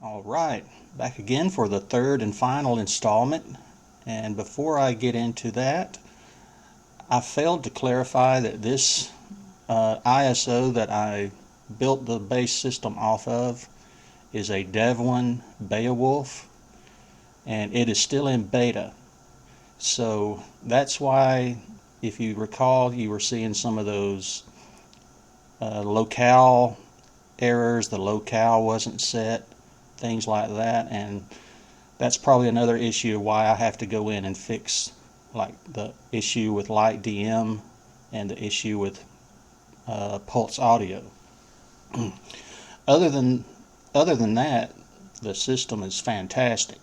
Alright, back again for the third and final installment, and before I get into that, I failed to clarify that this ISO that I built the base system off of is a Dev1 Beowulf, and it is still in beta. So that's why, if you recall, you were seeing some of those locale errors. The locale wasn't set, things like that, and that's probably another issue why I have to go in and fix, like the issue with Light DM and the issue with Pulse Audio. Other than that, the system is fantastic.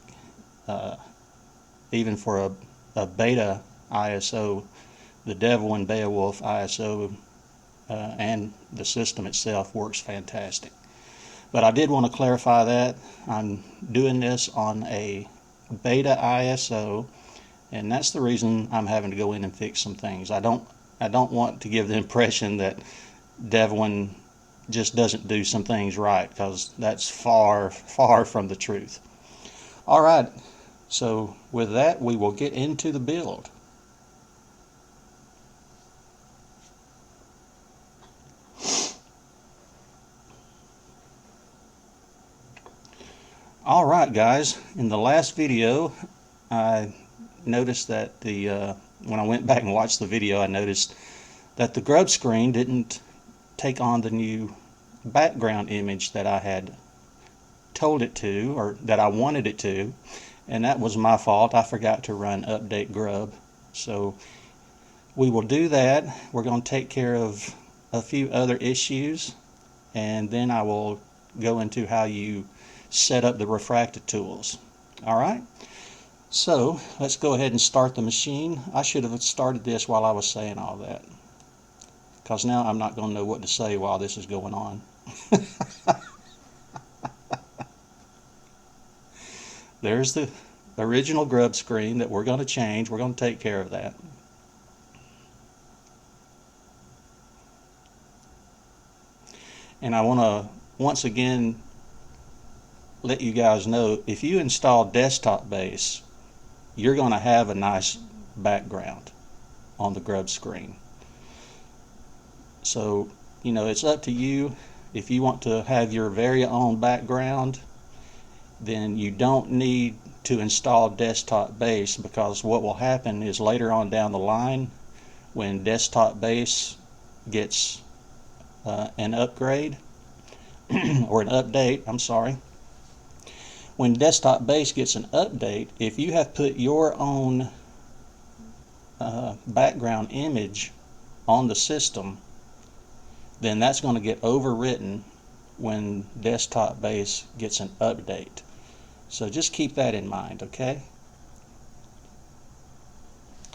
Even for a beta ISO, the Dev1 Beowulf ISO and the system itself works fantastic. But I did want to clarify that I'm doing this on a beta ISO, and that's the reason I'm having to go in and fix some things. I don't want to give the impression that Dev1 just doesn't do some things right, because that's far from the truth. Alright, so with that we will get into the build. Alright guys, in the last video I noticed that when I went back and watched the video, I noticed that the Grub Screen didn't take on the new background image that I had told it to, or that I wanted it to, and that was my fault. I forgot to run update Grubb. So we will do that. We're going to take care of a few other issues, and then I will go into how you set up the Refracta tools. Alright, so let's go ahead and start the machine. I should have started this while I was saying all that, because now I'm not going to know what to say while this is going on. There's the original Grub Screen that we're going to change. We're going to take care of that. And I want to once again let you guys know, if you install desktop base, you're going to have a nice background on the Grub Screen. So, you know, it's up to you. If you want to have your very own background, then you don't need to install desktop base, because what will happen is later on down the line, when desktop base gets an upgrade or an update, I'm sorry, when desktop base gets an update, if you have put your own background image on the system, then that's going to get overwritten when desktop base gets an update. So just keep that in mind, okay?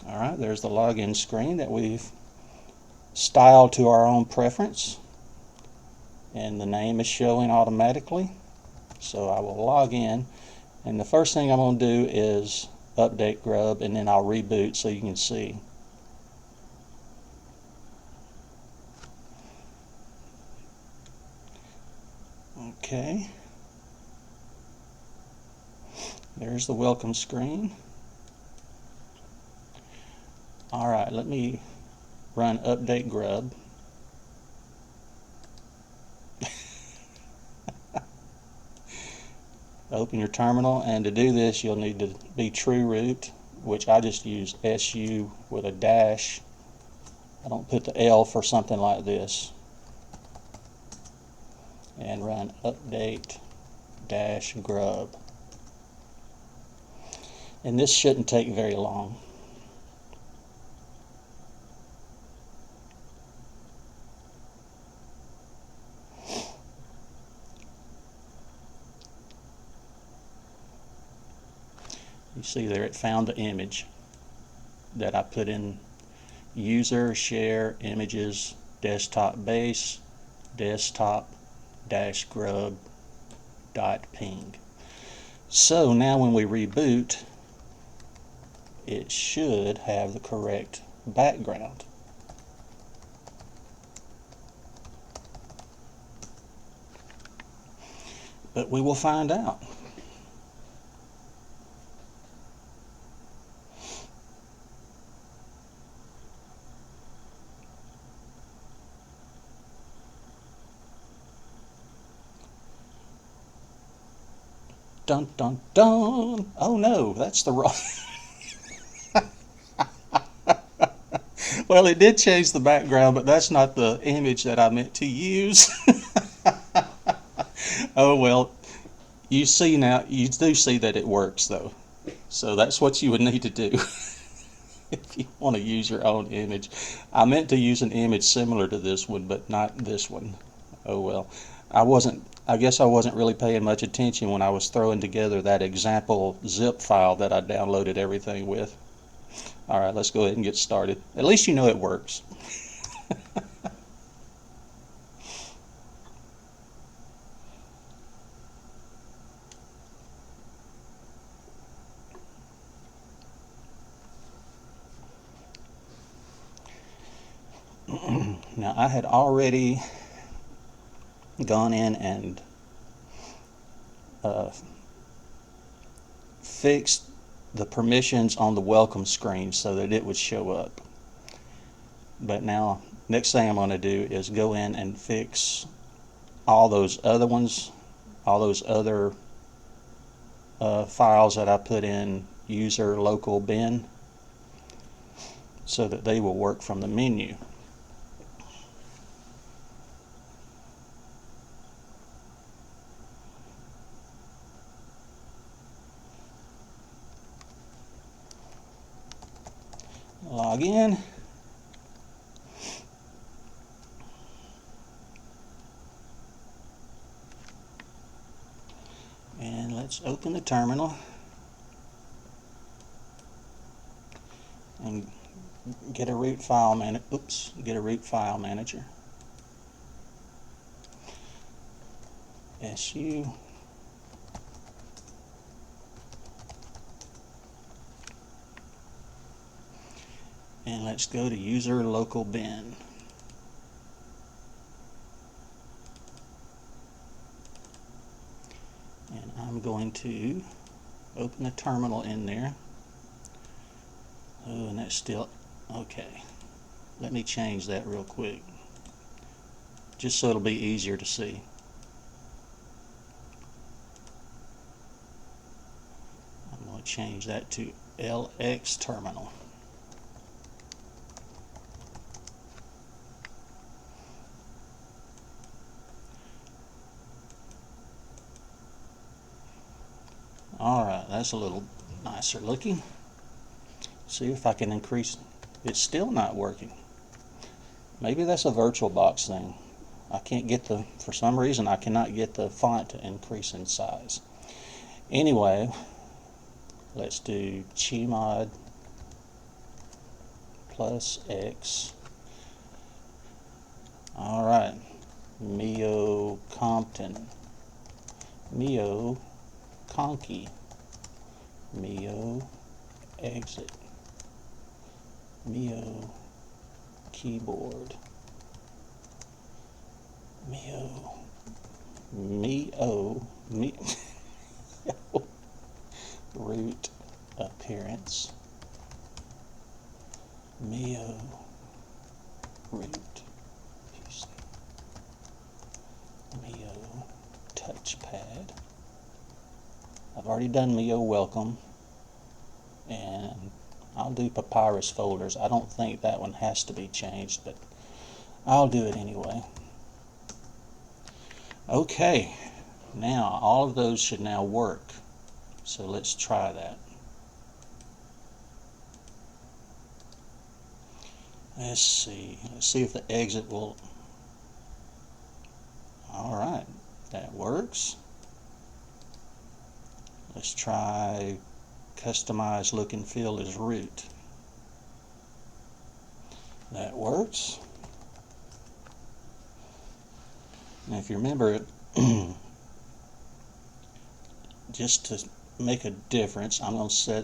Alright, there's the login screen that we've styled to our own preference, and the name is showing automatically. So I will log in, and the first thing I'm going to do is update Grubb, and then I'll reboot so you can see. Okay, there's the welcome screen. Alright, let me run update Grubb. Open your terminal, and to do this you'll need to be true root, which I just use SU with a dash. I don't put the L for something like this. And run update dash Grubb. And this shouldn't take very long. You see there, it found the image that I put in user share images desktop base desktop dash Grubb dot ping. So now when we reboot, it should have the correct background. but we will find out. Dun dun dun! Oh no, that's the wrong. Well, it did change the background, but that's not the image that I meant to use. Oh well, you see now, you do see that it works though. So that's what you would need to do if you want to use your own image. I meant to use an image similar to this one, but not this one. Oh well. I guess I wasn't really paying much attention when I was throwing together that example zip file that I downloaded everything with. Alright, let's go ahead and get started. At least you know it works. Now I had already gone in and fixed the permissions on the welcome screen so that it would show up. But now, next thing I'm going to do is go in and fix all those other ones, all those other files that I put in user local bin, so that they will work from the menu. Log in. And let's open the terminal and get a root file manager. SU. And let's go to user local bin. And I'm going to open a terminal in there. Oh, and that's still okay. Let me change that real quick, just so it'll be easier to see. I'm going to change that to LX terminal. Alright, that's a little nicer looking. See if I can increase. It's still not working. Maybe that's a VirtualBox thing. I can't get for some reason I cannot get the font to increase in size. Anyway, let's do chmod plus X. Alright, Mio Compton, Mio Conky, Mio exit, Mio keyboard, Mio root appearance, Mio root PC, Mio touchpad. I've already done Mio welcome, and I'll do papyrus folders. I don't think that one has to be changed, but I'll do it anyway. Okay, now all of those should now work. So let's try that. Let's see if the exit will. Alright, that works. Let's try customize look and feel as root. That works. Now if you remember, just to make a difference, I'm going to set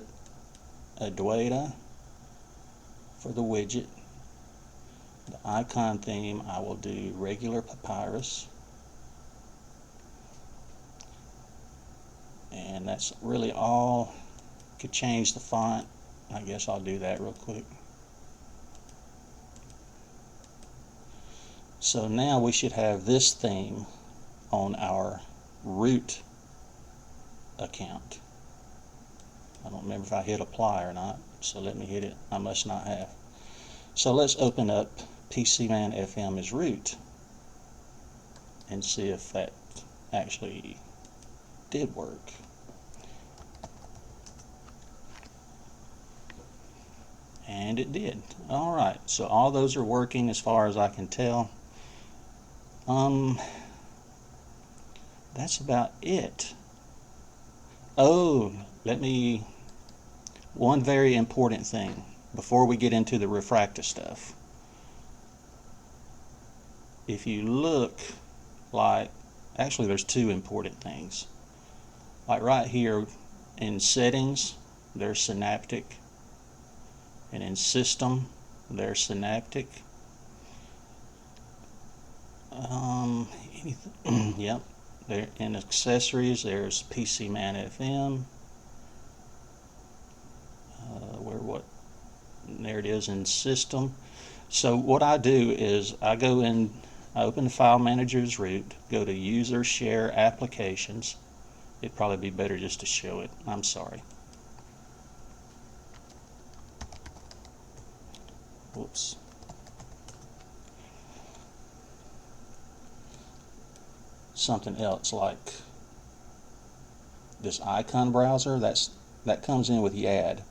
a Dwayda for the widget. The icon theme I will do regular papyrus. And that's really all. Could change the font. I guess I'll do that real quick. So now we should have this theme on our root account. I don't remember if I hit apply or not, so let me hit it. I must not have. So let's open up PCMan FM as root and see if that actually did work. And it did. Alright, so all those are working as far as I can tell. That's about it. Oh, one very important thing before we get into the Refracta stuff. If you look, actually there's two important things. Like right here in settings, there's synaptic, and in system, there's synaptic. Yep. There in accessories, there's PCMan FM. There it is in system. So what I do is I go in, I open the file manager as root, go to user share applications. It'd probably be better just to show it. I'm sorry. Whoops. Something else like this icon browser, that comes in with YAD.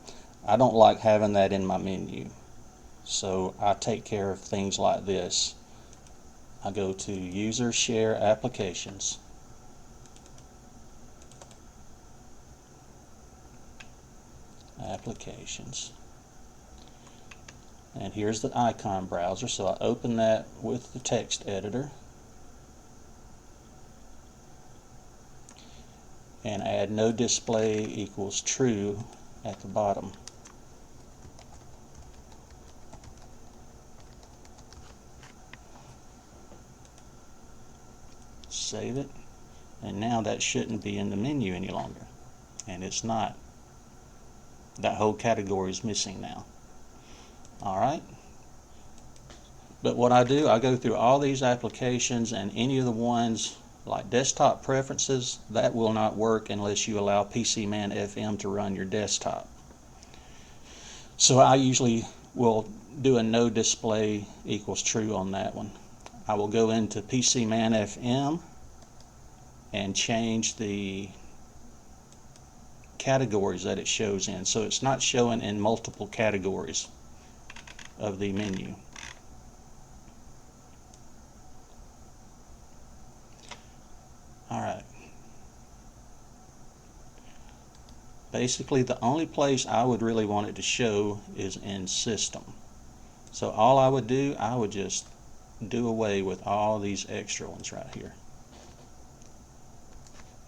I don't like having that in my menu, so I take care of things like this. I go to user share applications, and here's the icon browser, so I open that with the text editor and add no display equals true at the bottom. Save it, and now that shouldn't be in the menu any longer, and it's not. That whole category is missing now. Alright, but what I do, I go through all these applications, and any of the ones like desktop preferences, that will not work unless you allow PCMan FM to run your desktop. So I usually will do a no display equals true on that one. I will go into PCMan FM and change the categories that it shows in, so it's not showing in multiple categories of the menu. Alright. Basically the only place I would really want it to show is in system. So all I would do, I would just do away with all these extra ones right here.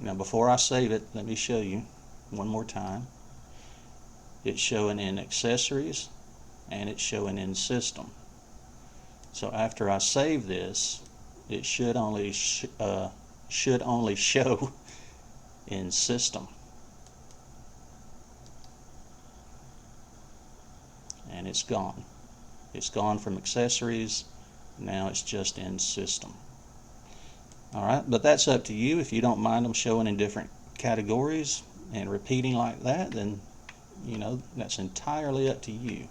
Now before I save it, let me show you one more time. It's showing in accessories and it's showing in system. So after I save this, it should only show in system. And it's gone. It's gone from accessories. Now it's just in system. Alright, but that's up to you. If you don't mind them showing in different categories and repeating like that, then that's entirely up to you.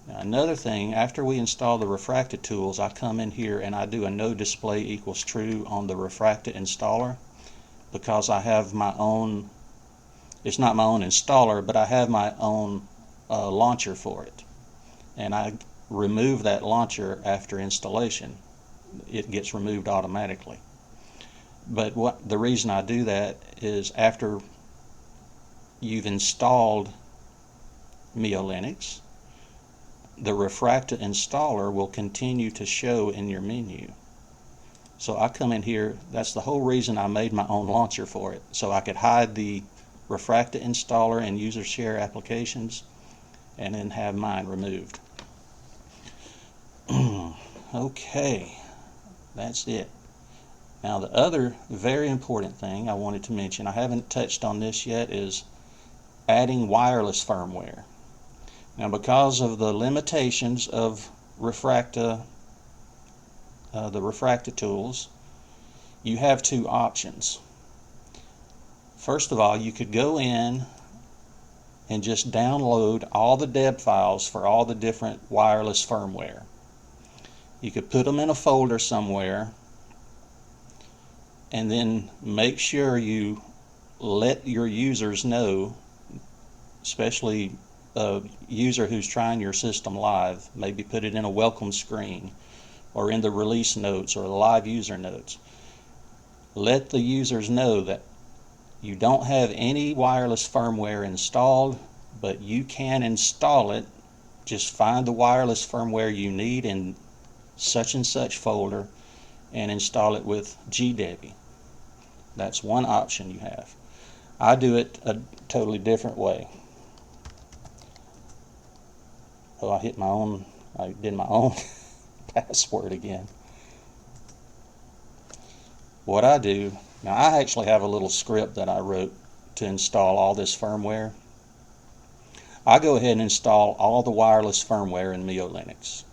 Now another thing, after we install the Refracta tools, I come in here and I do a no display equals true on the Refracta installer, because I have my own, it's not my own installer, but I have my own launcher for it, and I remove that launcher after installation. It gets removed automatically. But the reason I do that is after you've installed MiyoLinux, the Refracta installer will continue to show in your menu. So I come in here, that's the whole reason I made my own launcher for it, so I could hide the Refracta installer and user share applications and then have mine removed. Okay, that's it. Now the other very important thing I wanted to mention, I haven't touched on this yet, is adding wireless firmware. Now because of the limitations of Refracta, the Refracta tools, you have two options. First of all, you could go in and just download all the deb files for all the different wireless firmware. You could put them in a folder somewhere and then make sure you let your users know, especially a user who's trying your system live, maybe put it in a welcome screen or in the release notes or the live user notes. Let the users know that you don't have any wireless firmware installed, but you can install it. Just find the wireless firmware you need in such and such folder and install it with GDebi. That's one option you have. I do it a totally different way. Oh, I did my own password again. What I do, now I actually have a little script that I wrote to install all this firmware. I go ahead and install all the wireless firmware in MiyoLinux.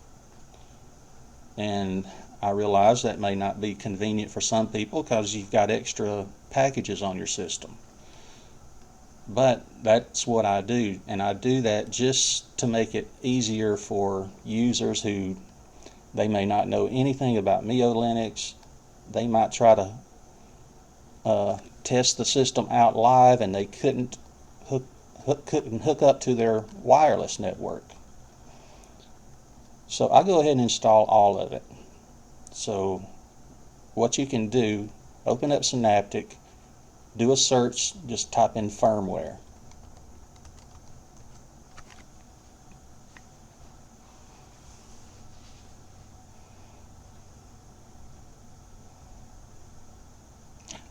And I realize that may not be convenient for some people because you've got extra packages on your system. But that's what I do, and I do that just to make it easier for users who they may not know anything about MiyoLinux. They might try to test the system out live and they couldn't hook up to their wireless network. So I go ahead and install all of it. So what you can do, open up Synaptic, do a search, just type in firmware.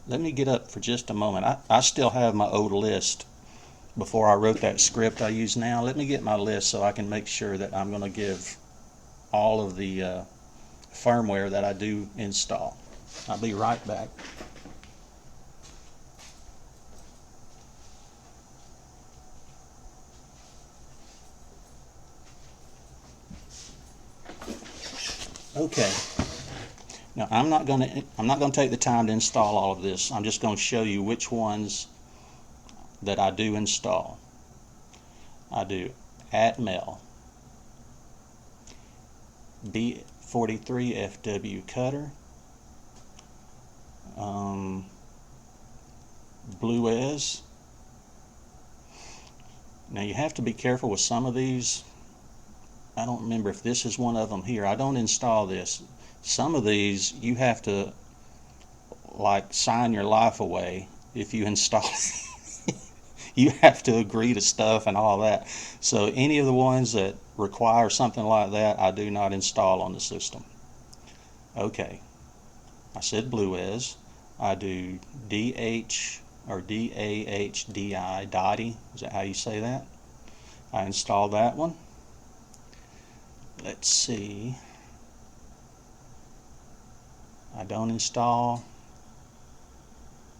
Let me get up for just a moment. I still have my old list before I wrote that script I use now. Let me get my list so I can make sure that I'm going to give all of the firmware that I do install. I'll be right back. Okay. Now I'm not going to take the time to install all of this. I'm just going to show you which ones that I do install. I do atmel, B43FW cutter, Bluez. Now you have to be careful with some of these. I don't remember if this is one of them here. I don't install this. Some of these you have to like sign your life away if you install it. You have to agree to stuff and all that. So any of the ones that require something like that, I do not install on the system. Okay, I said Bluez. I do DH or DAHDI, Dottie. Is that how you say that? I install that one. Let's see. I don't install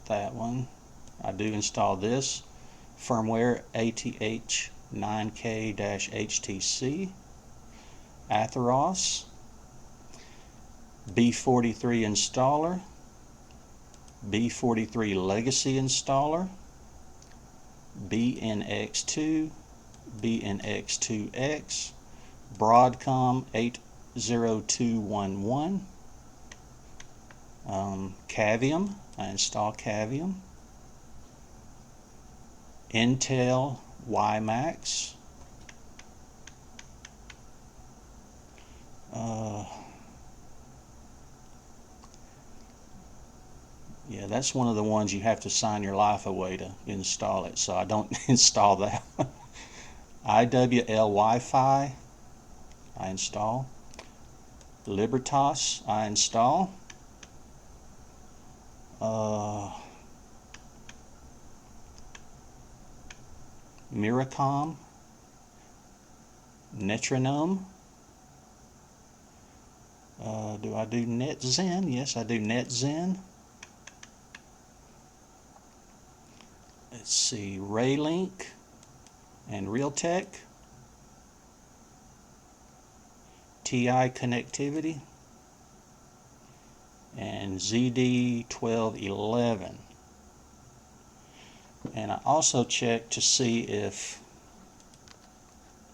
that one. I do install this firmware ATH9K-HTC, Atheros, B43 installer, B43 legacy installer, BNX2, BNX2X, Broadcom 80211, Cavium, I install Cavium, Intel WiMAX, yeah, that's one of the ones you have to sign your life away to install it, so I don't install that one. IWL Wi-Fi, I install. Libertas, I install. Miracom, Metronome. Do I do NetZen? Yes, I do NetZen. let's see, Raylink and Realtek, TI connectivity, and ZD1211. And I also checked to see if,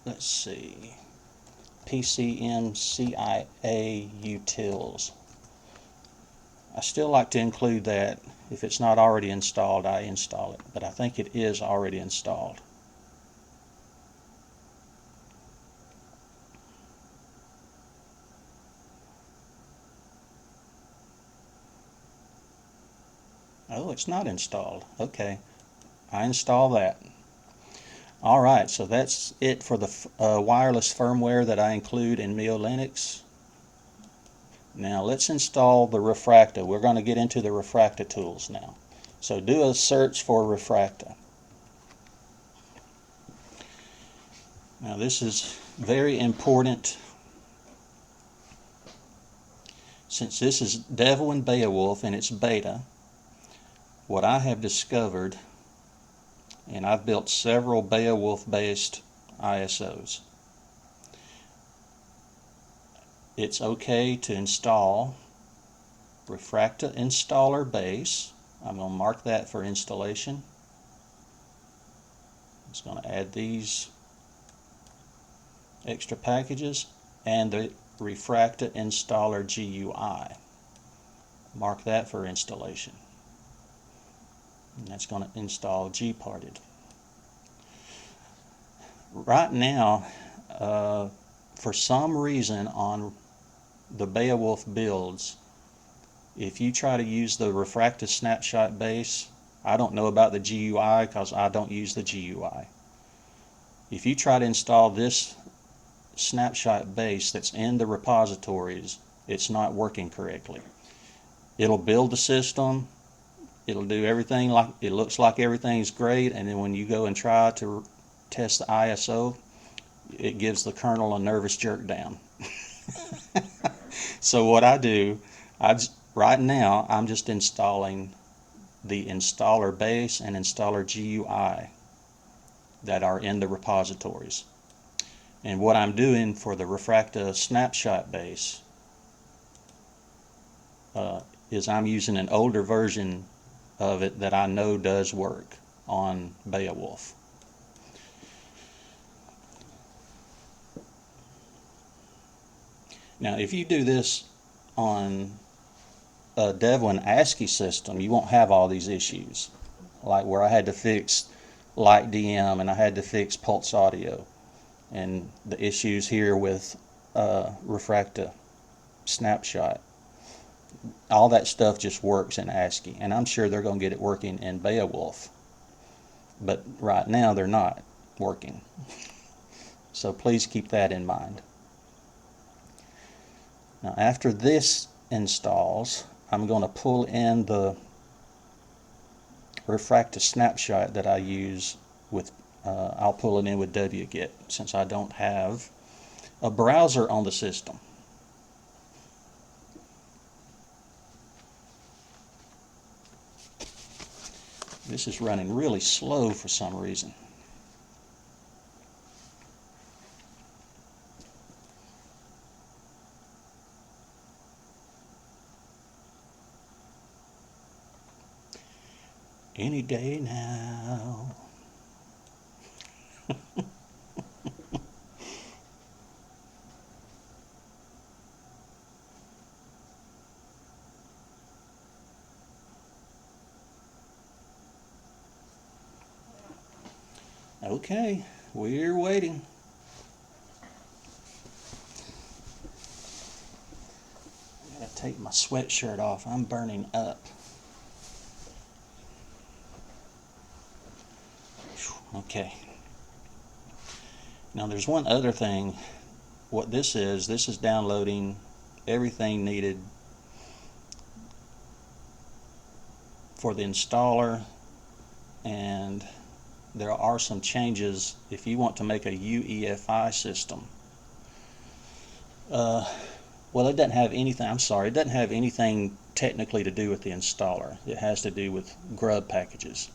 let's see, PCMCIA utils. I still like to include that. If it's not already installed, I install it, but I think it is already installed. Oh, it's not installed. Okay, I install that. Alright, so that's it for the wireless firmware that I include in MiyoLinux. Now let's install the Refracta. We're going to get into the Refracta tools now. So do a search for Refracta. Now this is very important. Since this is Devil and Beowulf and it's beta, what I have discovered, and I've built several Beowulf based ISOs, it's okay to install Refracta installer base. I'm going to mark that for installation. I'm just going to add these extra packages and the Refracta installer GUI. Mark that for installation. And that's going to install gparted. Right now, for some reason on the Beowulf builds, if you try to use the Refracta snapshot base, I don't know about the GUI because I don't use the GUI. If you try to install this snapshot base that's in the repositories, it's not working correctly. It'll build the system, it'll do everything like it looks like everything's great, and then when you go and try to test the ISO, it gives the kernel a nervous jerk down. So what I do, right now I'm just installing the installer base and installer GUI that are in the repositories. And what I'm doing for the Refracta snapshot base is I'm using an older version of it that I know does work on Beowulf. Now if you do this on a Devlin ASCII system, you won't have all these issues, like where I had to fix light DM and I had to fix pulse audio, and the issues here with Refracta snapshot. All that stuff just works in ASCII, and I'm sure they're going to get it working in Beowulf, but right now they're not working. So please keep that in mind. Now after this installs, I'm going to pull in the Refracta snapshot that I use with, I'll pull it in with wget since I don't have a browser on the system. This is running really slow for some reason. Any day now. Okay, we're waiting. I gotta take my sweatshirt off. I'm burning up. Okay. Now there's one other thing. What this is downloading everything needed for the installer, and there are some changes if you want to make a UEFI system. Well, it doesn't have anything, I'm sorry, it doesn't have anything technically to do with the installer. It has to do with Grubb packages.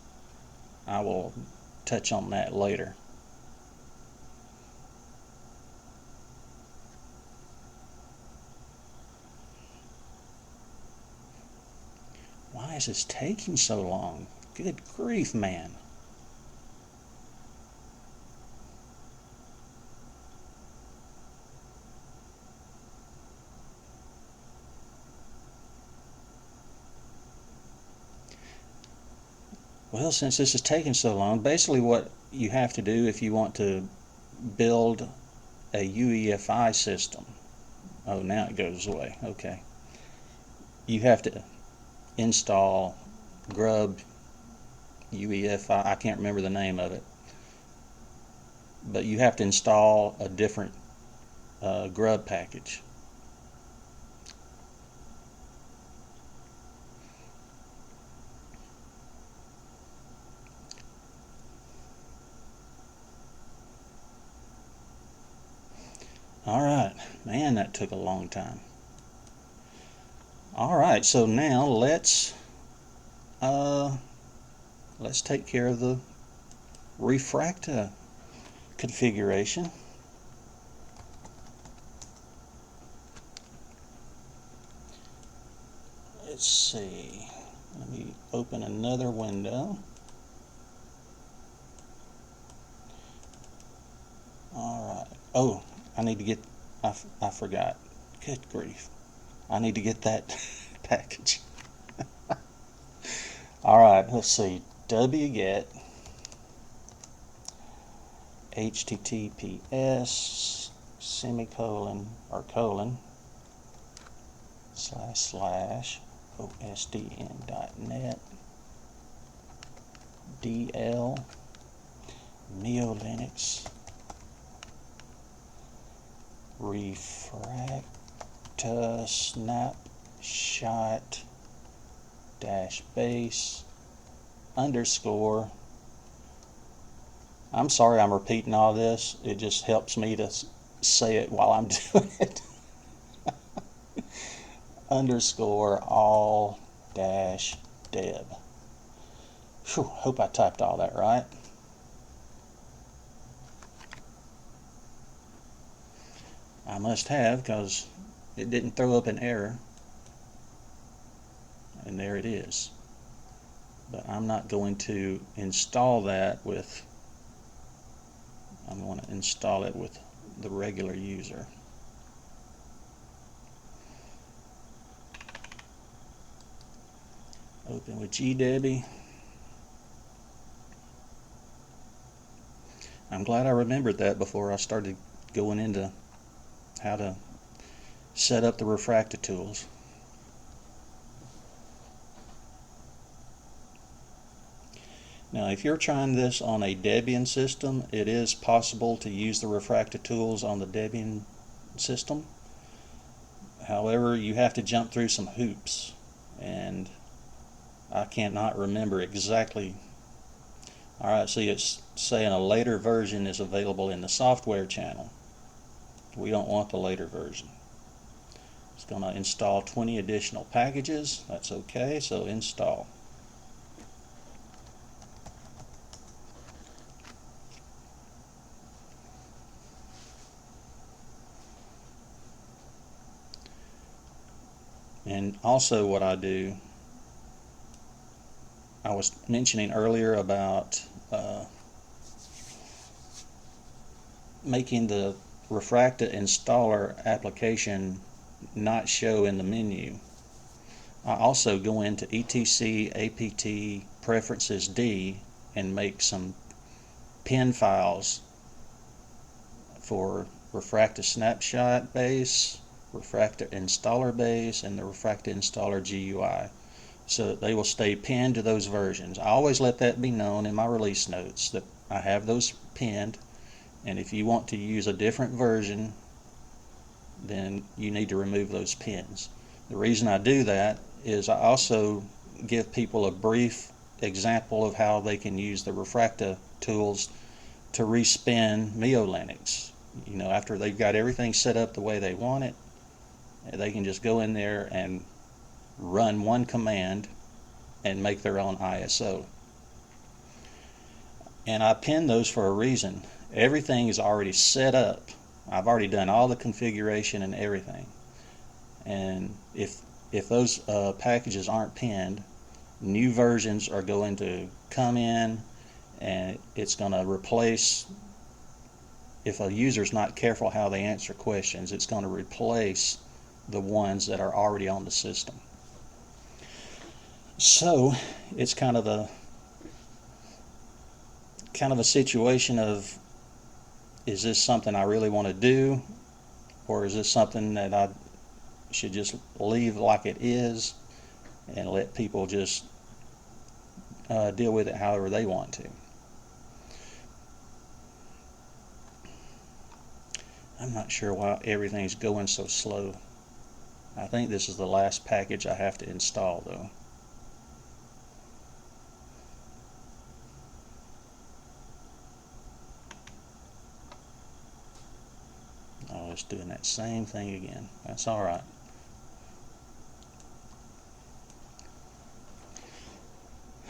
I will touch on that later. Why is this taking so long? Good grief, man. Well, since this is taking so long, basically what you have to do if you want to build a UEFI system. Oh, now it goes away. Okay. You have to install Grubb UEFI. I can't remember the name of it. But you have to install a different Grubb package. Alright, man, that took a long time. Alright, so now let's take care of the Refracta configuration. Let's see, let me open another window. Alright, oh, I need to get, I forgot. Good grief. I need to get that package. Alright, let's see. wget https semicolon or colon / osdn.net dl MiyoLinux Refracta snapshot -base _ I'm sorry I'm repeating all this. It just helps me to say it while I'm doing it. _ all-deb. Whew, hope I typed all that right. I must have, because it didn't throw up an error. And there it is. But I'm not going to install that with, I'm going to install it with the regular user. Open with GDebi. I'm glad I remembered that before I started going into how to set up the Refracta tools. Now, if you're trying this on a Debian system, it is possible to use the Refracta tools on the Debian system. However, you have to jump through some hoops, and I cannot remember exactly. Alright, see, it's saying a later version is available in the software channel. We don't want the later version. It's going to install 20 additional packages. That's okay, so install. And also what I do, I was mentioning earlier about making the Refracta installer application not show in the menu. I also go into etc apt preferences D and make some pin files for Refracta snapshot base, Refracta installer base, and the Refracta installer GUI, so that they will stay pinned to those versions. I always let that be known in my release notes that I have those pinned, and if you want to use a different version, then you need to remove those pins. The reason I do that is I also give people a brief example of how they can use the Refracta tools to respin MiyoLinux. You know, after they've got everything set up the way they want it, they can just go in there and run one command and make their own ISO. And I pinned those for a reason. Everything is already set up. I've already done all the configuration and everything. And if those packages aren't pinned, new versions are going to come in, and it's going to replace, if a user's not careful how they answer questions, it's going to replace the ones that are already on the system. So it's kind of a situation of, is this something I really want to do, or is this something that I should just leave like it is and let people just deal with it however they want to? I'm not sure why everything's going so slow. I think this is the last package I have to install, though. Oh, it's doing that same thing again. That's all right.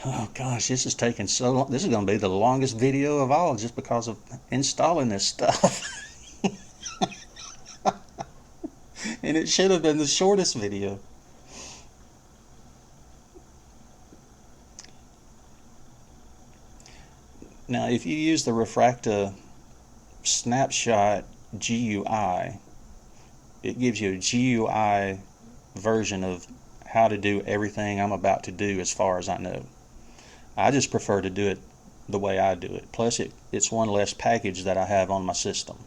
Oh gosh, this is taking so long. This is going to be the longest video of all, just because of installing this stuff. And it should have been the shortest video. Now, if you use the Refracta snapshot GUI, it gives you a GUI version of how to do everything I'm about to do, as far as I know. I just prefer to do it the way I do it. Plus, it's one less package that I have on my system.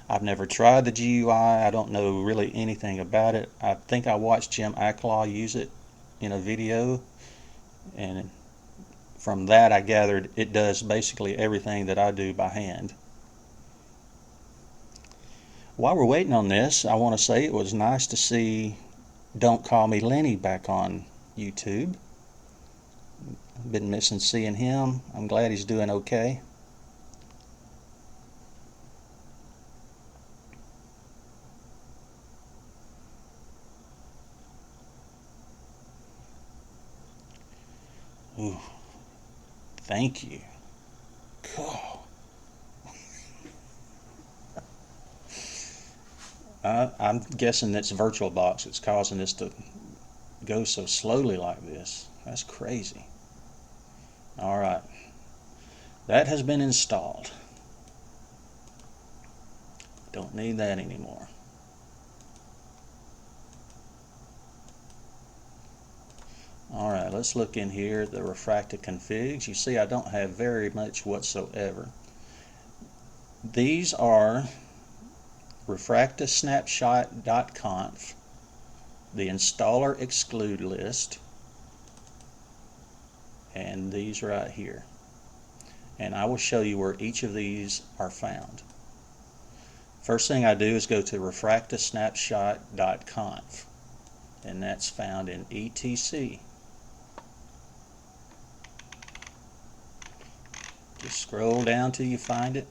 I've never tried the GUI. I don't know really anything about it. I think I watched Jim Acklaw use it in a video, and from that I gathered it does basically everything that I do by hand. While we're waiting on this, I want to say it was nice to see Don't Call Me Lenny back on YouTube. Been missing seeing him. I'm glad he's doing okay. Ooh, thank you. Cool. I'm guessing that's VirtualBox. It's causing this to go so slowly like this. That's crazy. Alright. That has been installed. Don't need that anymore. Alright, let's look in here at the Refractive Configs. You see I don't have very much whatsoever. These are refractasnapshot.conf, the installer exclude list, and these right here. And I will show you where each of these are found. First thing I do is go to refractasnapshot.conf, and that's found in etc. Just scroll down till you find it.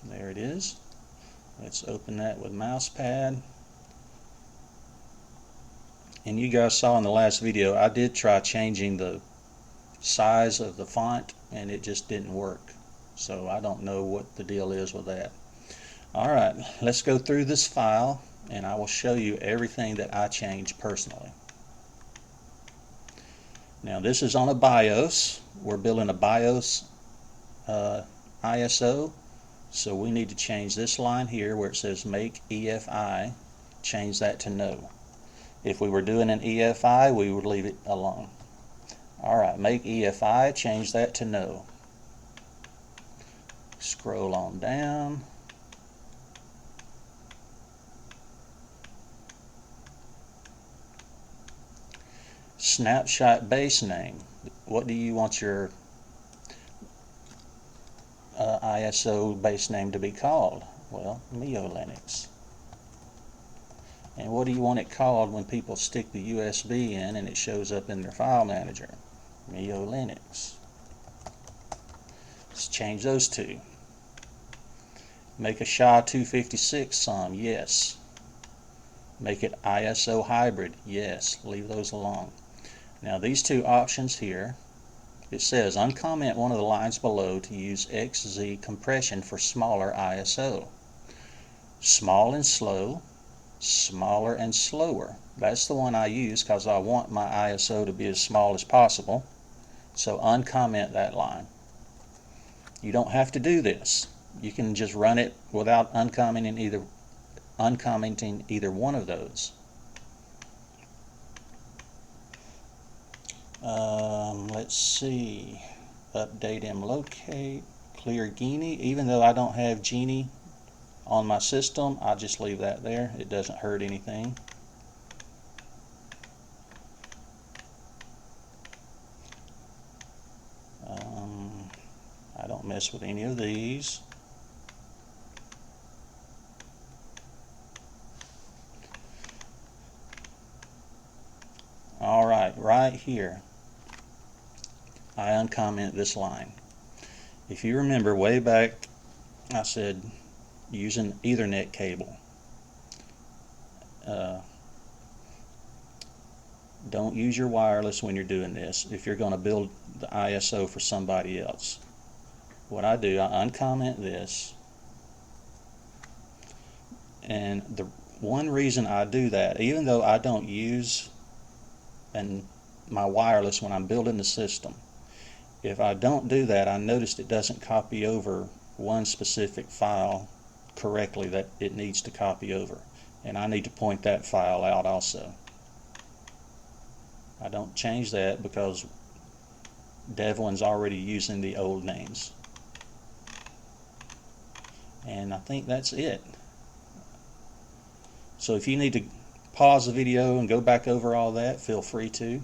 There it is. Let's open that with mouse pad. And you guys saw in the last video, I did try changing the size of the font and it just didn't work. So I don't know what the deal is with that. Alright, let's go through this file and I will show you everything that I changed personally. Now this is on a BIOS. We're building a BIOS ISO. So we need to change this line here where it says make EFI, change that to no. If we were doing an EFI, we would leave it alone. Alright, make EFI, change that to no. Scroll on down. Snapshot base name. What do you want your ISO base name to be called? Well, MiyoLinux. And what do you want it called when people stick the USB in and it shows up in their file manager? MiyoLinux. Let's change those two. Make a SHA-256 some, yes. Make it ISO hybrid. Yes, leave those alone. Now these two options here, it says uncomment one of the lines below to use XZ compression for smaller ISO. Small and slow, smaller and slower. That's the one I use because I want my ISO to be as small as possible. So uncomment that line. You don't have to do this. You can just run it without uncommenting either one of those. Let's see. Update mlocate, clear Genie. Even though I don't have Genie on my system, I'll just leave that there. It doesn't hurt anything. I don't mess with any of these. Alright, right here, I uncomment this line. If you remember way back, I said use an Ethernet cable. Don't use your wireless when you're doing this if you're going to build the ISO for somebody else. What I do, I uncomment this, and the one reason I do that, even though I don't use my wireless when I'm building the system, if I don't do that, I noticed it doesn't copy over one specific file correctly that it needs to copy over, and I need to point that file out also. I don't change that because Devlin's already using the old names. And I think that's it. So if you need to pause the video and go back over all that, feel free to.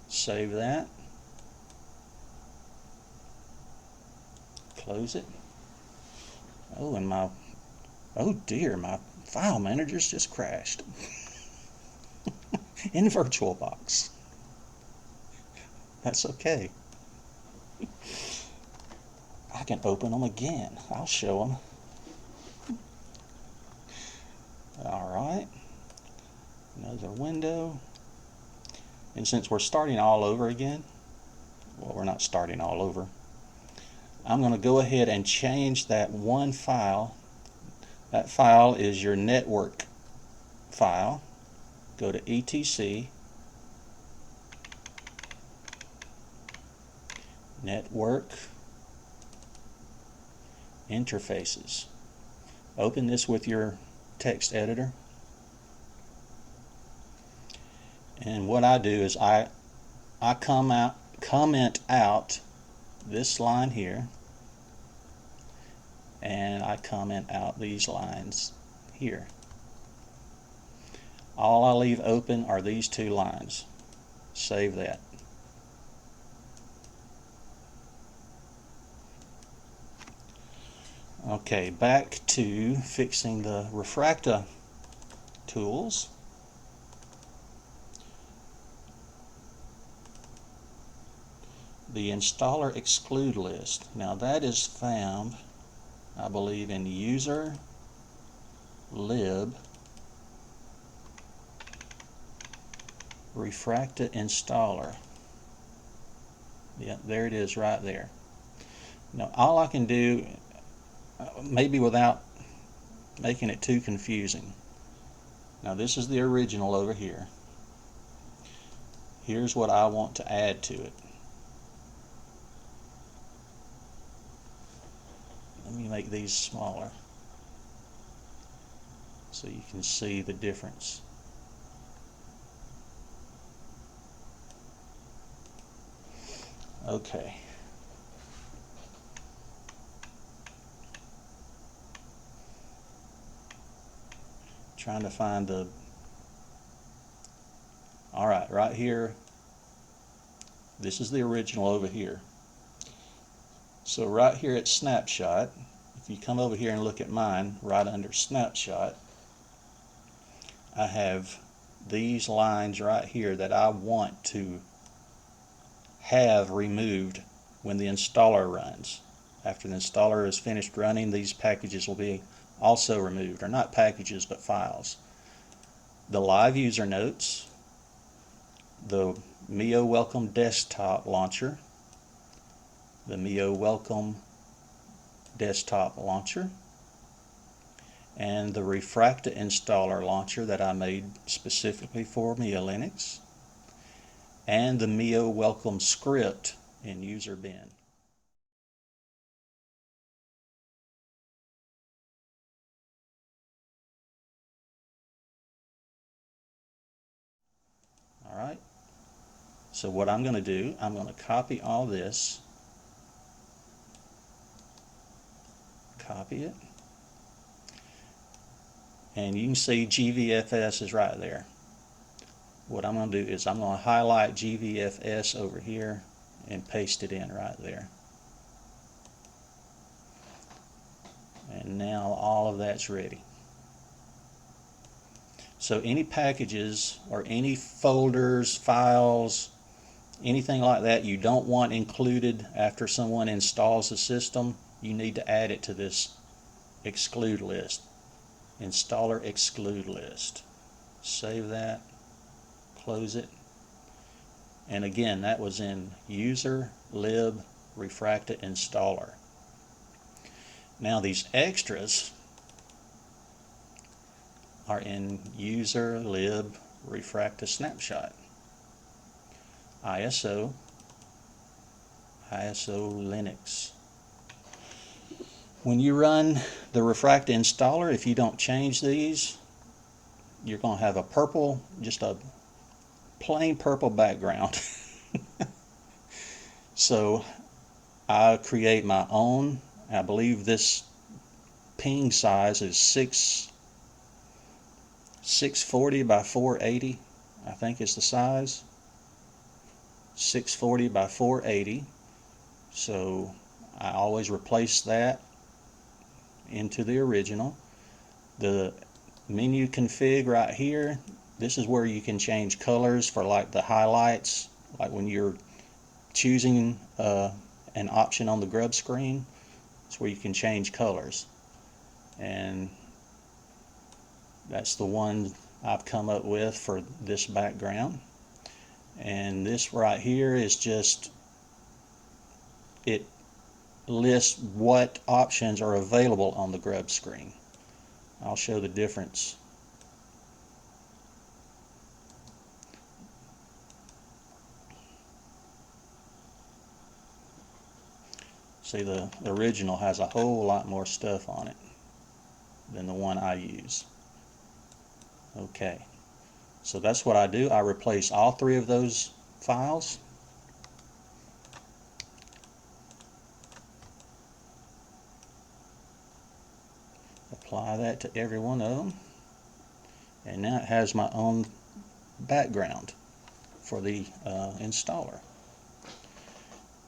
Save that. Close it. Oh, and oh dear, my file manager's just crashed. In VirtualBox. That's okay. I can open them again. I'll show them. Alright. Another window. And since we're starting all over again, well, we're not starting all over, I'm going to go ahead and change that one file. That file is your network file. Go to etc, network, interfaces. Open this with your text editor. And what I do is I comment out this line here, and I comment out these lines here. All I leave open are these two lines. Save that. Okay, back to fixing the Refracta tools. The installer exclude list. Now that is found, I believe, in user lib Refracta installer. Yeah, there it is right there. Now all I can do, maybe without making it too confusing. Now this is the original over here. Here's what I want to add to it. Let me make these smaller so you can see the difference. Okay. Trying to find the... Alright, right here, this is the original over here. So right here at snapshot, if you come over here and look at mine, right under snapshot, I have these lines right here that I want to have removed when the installer runs. After the installer is finished running, these packages will be also removed, or not packages but files. the live user notes, the Miyo Welcome Desktop Launcher, the Miyo Welcome Desktop Launcher, and the Refracta installer launcher that I made specifically for MiyoLinux, and the Miyo Welcome script in user bin. Alright, so what I'm going to do, I'm going to copy all this, copy it, and you can see GVFS is right there. What I'm going to do is I'm going to highlight GVFS over here and paste it in right there. And now all of that's ready. So any packages or any folders, files, anything like that you don't want included after someone installs the system, you need to add it to this exclude list. Installer exclude list. Save that, close it, and again that was in user lib Refracta installer. Now these extras are in user lib Refracta snapshot, ISO Linux. When you run the Refracta installer, if you don't change these, you're going to have a purple, just a plain purple background. So I create my own. I believe this ping size is 640 by 480, I think is the size. 640 by 480. So I always replace that into the original. The menu config right here, this is where you can change colors for like the highlights, like when you're choosing an option on the Grub screen. It's where you can change colors, and that's the one I've come up with for this background. And this right here is just, it lists what options are available on the Grub screen. I'll show the difference. See, the original has a whole lot more stuff on it than the one I use. Okay, so that's what I do. I replace all three of those files. Apply that to every one of them, and now it has my own background for the installer.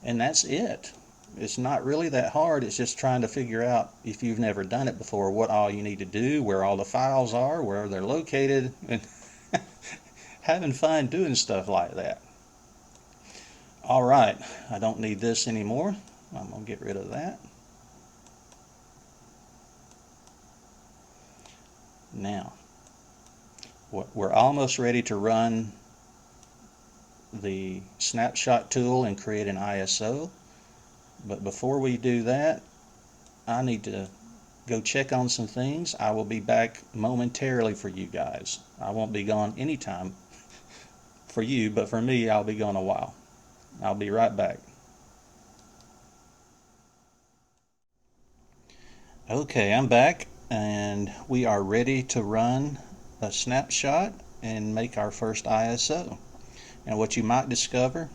And that's it. It's not really that hard. It's just trying to figure out, if you've never done it before, what all you need to do, where all the files are, where they're located, and having fun doing stuff like that. Alright, I don't need this anymore. I'm going to get rid of that. Now, we're almost ready to run the snapshot tool and create an ISO. But before we do that, I need to go check on some things. I will be back momentarily for you guys. I won't be gone anytime for you, but for me, I'll be gone a while. I'll be right back. Okay, I'm back, and we are ready to run a snapshot and make our first ISO. And what you might discover,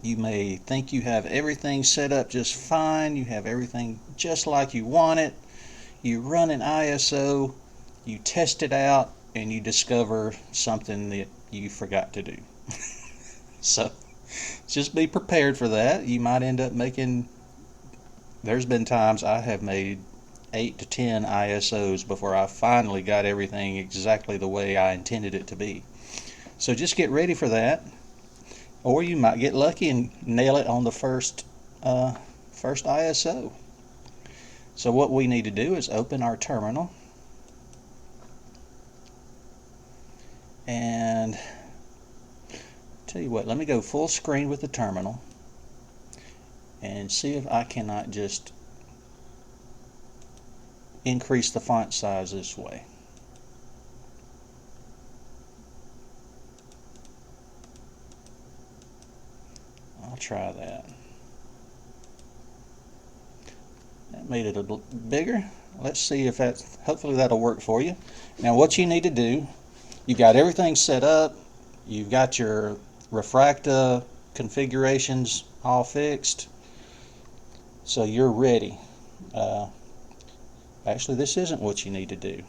you may think you have everything set up just fine, you have everything just like you want it, you run an ISO, you test it out, and you discover something that you forgot to do. So just be prepared for that. You might end up making, there's been times I have made 8 to 10 ISOs before I finally got everything exactly the way I intended it to be. So just get ready for that. Or you might get lucky and nail it on the first ISO. So what we need to do is open our terminal. And tell you what, let me go full screen with the terminal and see if I cannot just increase the font size this way. I'll try that. That made it a little bigger. Let's see if that's, hopefully that'll work for you. Now what you need to do, you've got everything set up, you've got your Refracta configurations all fixed, so you're ready. Actually, this isn't what you need to do.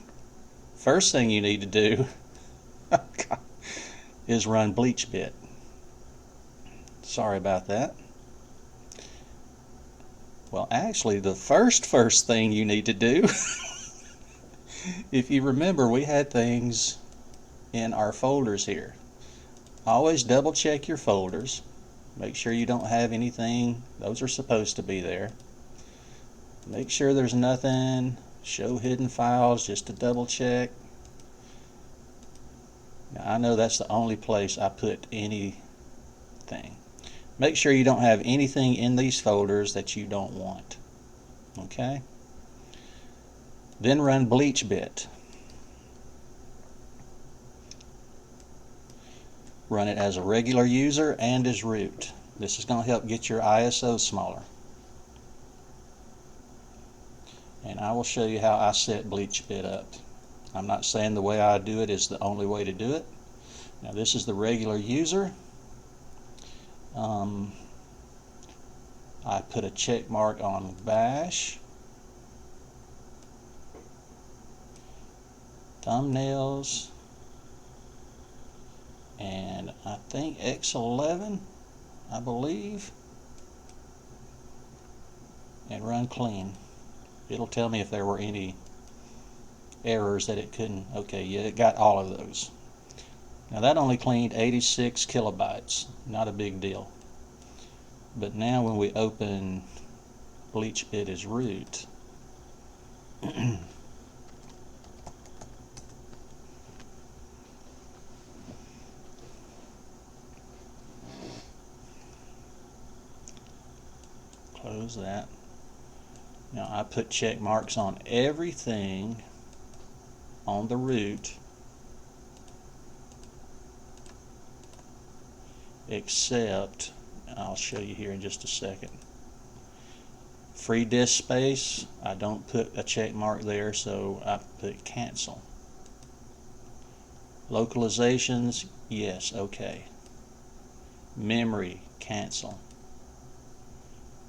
First thing you need to do is run bleach bit. Sorry about that. Well, actually, the first thing you need to do, if you remember, we had things in our folders here. Always double check your folders. Make sure you don't have anything. Those are supposed to be there. Make sure there's nothing. Show hidden files just to double check. Now, I know that's the only place I put anything. Make sure you don't have anything in these folders that you don't want. Okay? Then run bleach bit. Run it as a regular user and as root. This is going to help get your ISO smaller. And I will show you how I set bleach bit up. I'm not saying the way I do it is the only way to do it. Now this is the regular user. I put a check mark on bash, thumbnails, and I think X11, I believe, and run clean. It'll tell me if there were any errors that it couldn't. Okay, yeah, it got all of those. Now that only cleaned 86 kilobytes, not a big deal. But now when we open bleach bit as root, close that. Now I put check marks on everything on the root except, I'll show you here in just a second, free disk space. I don't put a check mark there, so I put cancel. Localizations, yes, okay. Memory, cancel.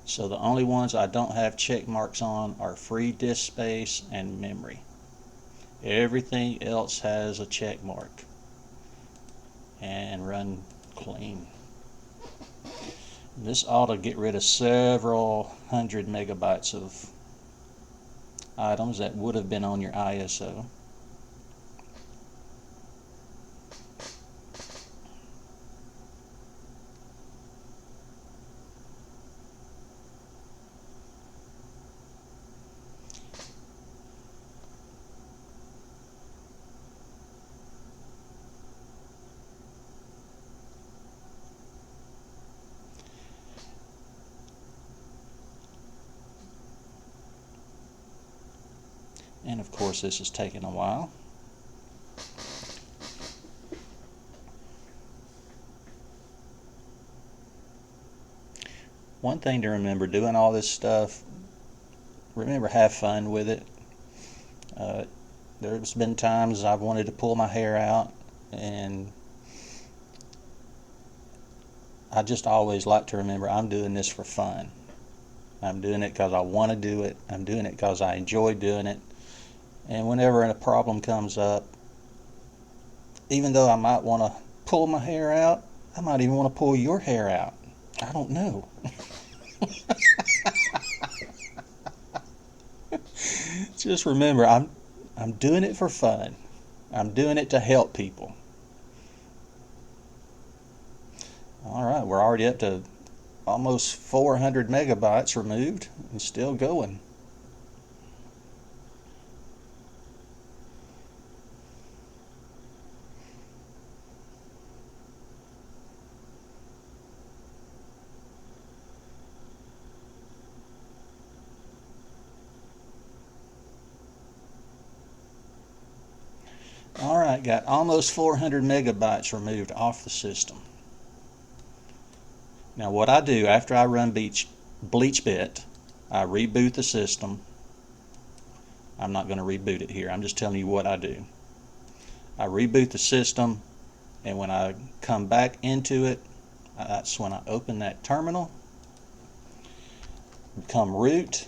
So the only ones I don't have check marks on are free disk space and memory. Everything else has a check mark. And run clean. This ought to get rid of several hundred megabytes of items that would have been on your ISO. And of course this is taking a while. One thing to remember doing all this stuff, remember, have fun with it. There's been times I've wanted to pull my hair out, and I just always like to remember I'm doing this for fun. I'm doing it because I want to do it. I'm doing it because I enjoy doing it. And whenever a problem comes up, even though I might want to pull my hair out, I might even want to pull your hair out. I don't know. Just remember, I'm doing it for fun. I'm doing it to help people. Alright, we're already up to almost 400 megabytes removed and still going. Alright, got almost 400 megabytes removed off the system. Now what I do after I run BleachBit, I reboot the system. I'm not going to reboot it here, I'm just telling you what I do. I reboot the system, and when I come back into it, that's when I open that terminal, become root,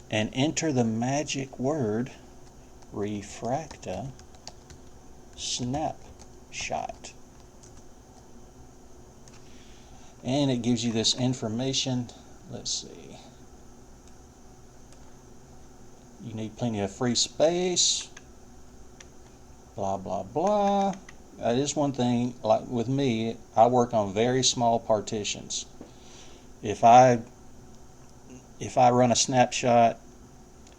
and enter the magic word Refracta snapshot. And it gives you this information. Let's see. You need plenty of free space. Blah blah blah. That is one thing. Like with me, I work on very small partitions. If I run a snapshot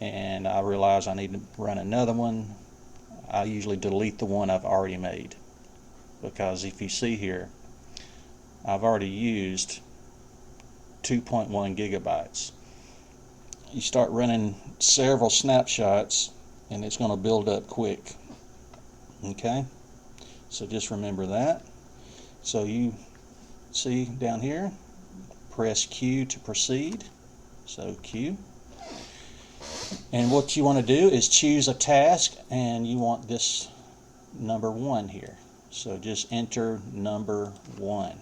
and I realize I need to run another one, I usually delete the one I've already made, because if you see here, I've already used 2.1 gigabytes. You start running several snapshots and it's going to build up quick. Okay, so just remember that. So you see down here, press Q to proceed. So Q. And what you want to do is choose a task, and you want this number 1 here. So just enter number 1.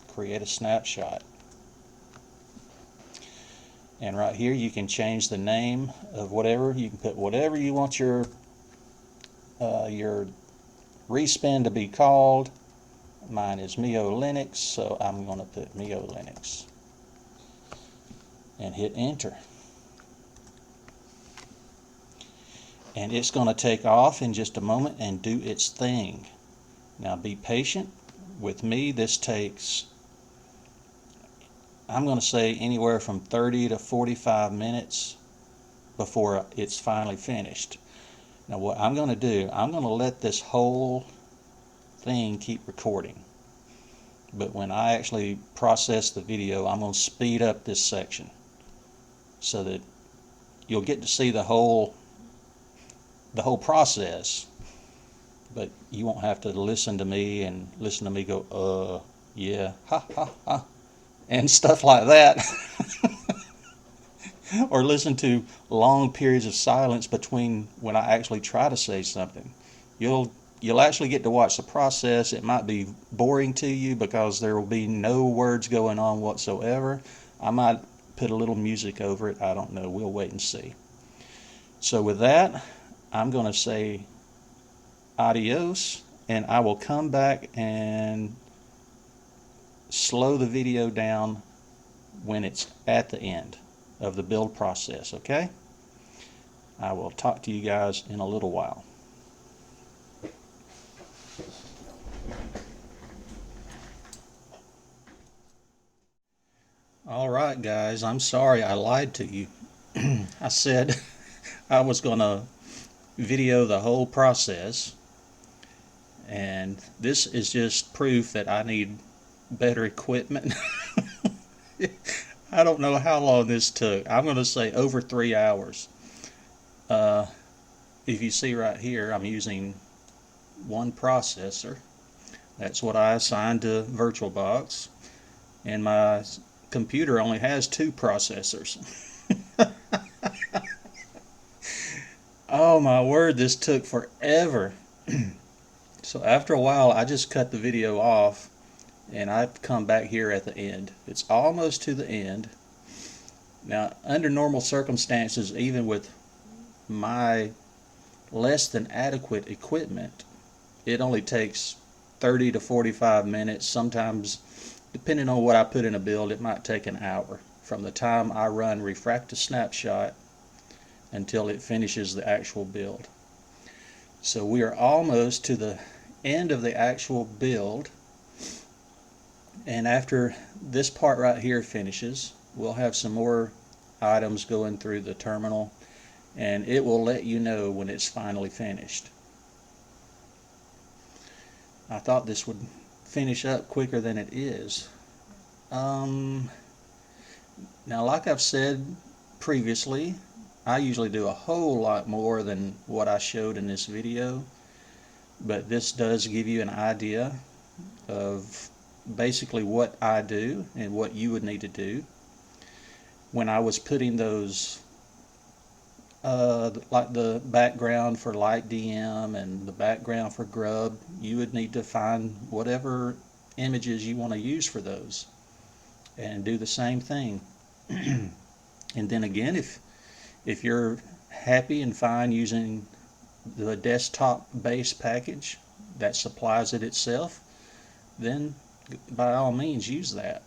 Create a snapshot. And right here you can change the name of whatever. You can put whatever you want your respin to be called. Mine is MiyoLinux, so I'm going to put MiyoLinux. And hit enter. And it's going to take off in just a moment and do its thing. Now be patient. With me, this takes, I'm going to say, anywhere from 30 to 45 minutes before it's finally finished. Now what I'm going to do, I'm going to let this whole thing keep recording. But when I actually process the video, I'm going to speed up this section so that you'll get to see the whole process, but you won't have to listen to me go, yeah, ha, ha, ha, and stuff like that. Or listen to long periods of silence between when I actually try to say something. You'll actually get to watch the process. It might be boring to you because there will be no words going on whatsoever. I might put a little music over it. I don't know. We'll wait and see. So with that, I'm going to say adios, and I will come back and slow the video down when it's at the end of the build process, okay? I will talk to you guys in a little while. Alright guys, I'm sorry I lied to you. I said I was going to video the whole process, and this is just proof that I need better equipment. I don't know how long this took. I'm going to say over 3 hours. If you see right here, I'm using one processor. That's what I assigned to VirtualBox, and my computer only has 2 processors. Oh my word, this took forever. So after a while, I just cut the video off, and I've come back here at the end. It's almost to the end. Now, under normal circumstances, even with my less than adequate equipment, it only takes 30 to 45 minutes. Sometimes, depending on what I put in a build, it might take an hour from the time I run Refracta snapshot until it finishes the actual build. So we are almost to the end of the actual build, and after this part right here finishes, we'll have some more items going through the terminal, and it will let you know when it's finally finished. I thought this would finish up quicker than it is. Now, like I've said previously, I usually do a whole lot more than what I showed in this video, but this does give you an idea of basically what I do and what you would need to do. When I was putting those like the background for Light DM and the background for Grubb, you would need to find whatever images you want to use for those and do the same thing. And then again, if you're happy and fine using the desktop base package that supplies it itself, then by all means use that.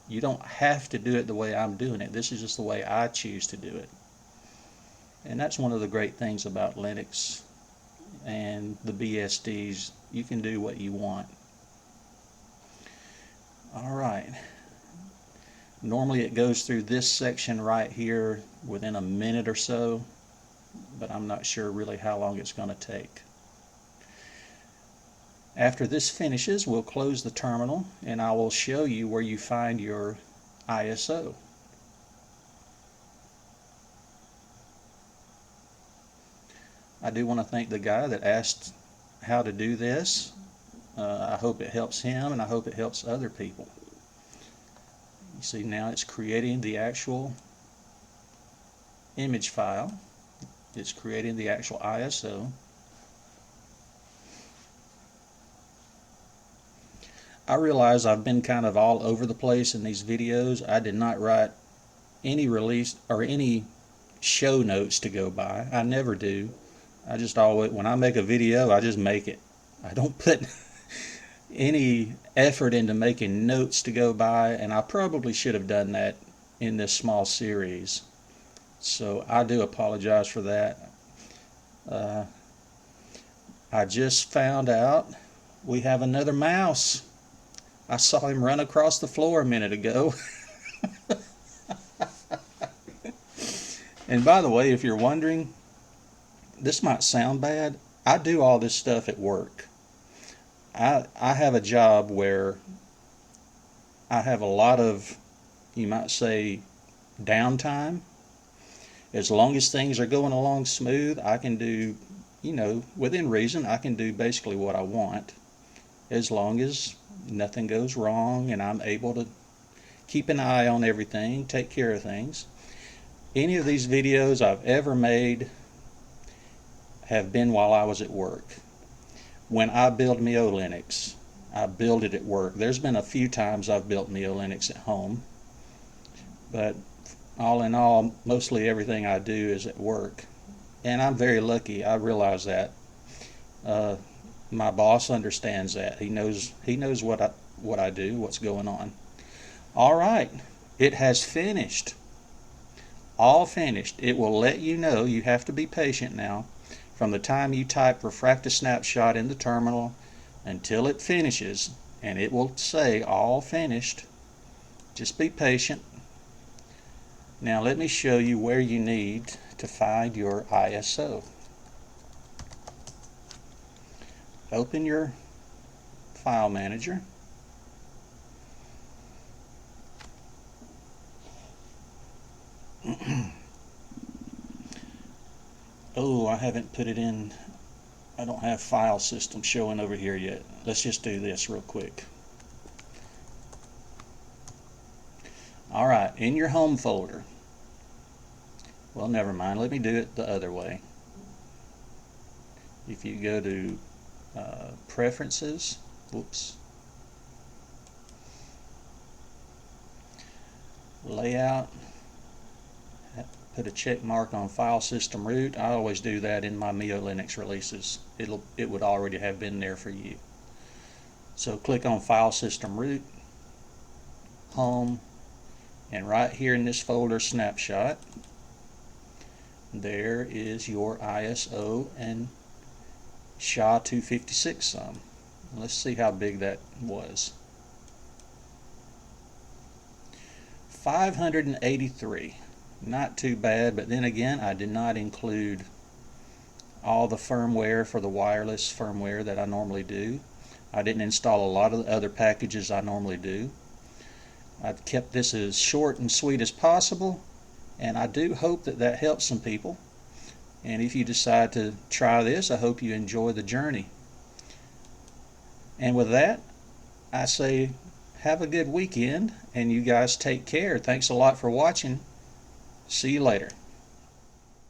You don't have to do it the way I'm doing it. This is just the way I choose to do it. And that's one of the great things about Linux and the BSDs. You can do what you want. Alright. Normally it goes through this section right here within a minute or so, but I'm not sure really how long it's going to take. After this finishes, we'll close the terminal and I will show you where you find your ISO. I do want to thank the guy that asked how to do this. I hope it helps him and I hope it helps other people. You see now it's creating the actual image file. It's creating the actual ISO. I realize I've been kind of all over the place in these videos. I did not write any release or any show notes to go by. I never do. I just always, when I make a video, I just make it. I don't put any effort into making notes to go by, and I probably should have done that in this small series. So I do apologize for that. I just found out we have another mouse. I saw him run across the floor a minute ago. And by the way, if you're wondering, this might sound bad. I do all this stuff at work. I have a job where I have a lot of, you might say, downtime. As long as things are going along smooth, I can do, you know, within reason, I can do basically what I want, as long as nothing goes wrong and I'm able to keep an eye on everything, take care of things. Any of these videos I've ever made have been while I was at work. When I build MiyoLinux, I build it at work. There's been a few times I've built MiyoLinux at home, but all in all, mostly everything I do is at work. And I'm very lucky. I realize that. My boss understands that. He knows what I do, what's going on. All right, it has finished. All finished. It will let you know. You have to be patient now. From the time you type Refracta snapshot in the terminal until it finishes, and it will say all finished. Just be patient. Now let me show you where you need to find your ISO. Open your file manager. Oh, I haven't put it in. I don't have file system showing over here yet. Let's just do this real quick. Alright, in your home folder. Well, never mind. Let me do it the other way. If you go to Preferences, whoops, Layout, put a check mark on File System Root. I always do that in my MiyoLinux releases. It would already have been there for you. So click on File System Root, Home, and right here in this folder Snapshot, there is your ISO and SHA-256 sum. Let's see how big that was. 583. Not too bad, but then again, I did not include all the firmware for the wireless firmware that I normally do. I didn't install a lot of the other packages I normally do. I've kept this as short and sweet as possible, And I do hope that that helps some people. And if you decide to try this, I hope you enjoy the journey. And with that, I say have a good weekend, and you guys take care. Thanks a lot for watching. See you later.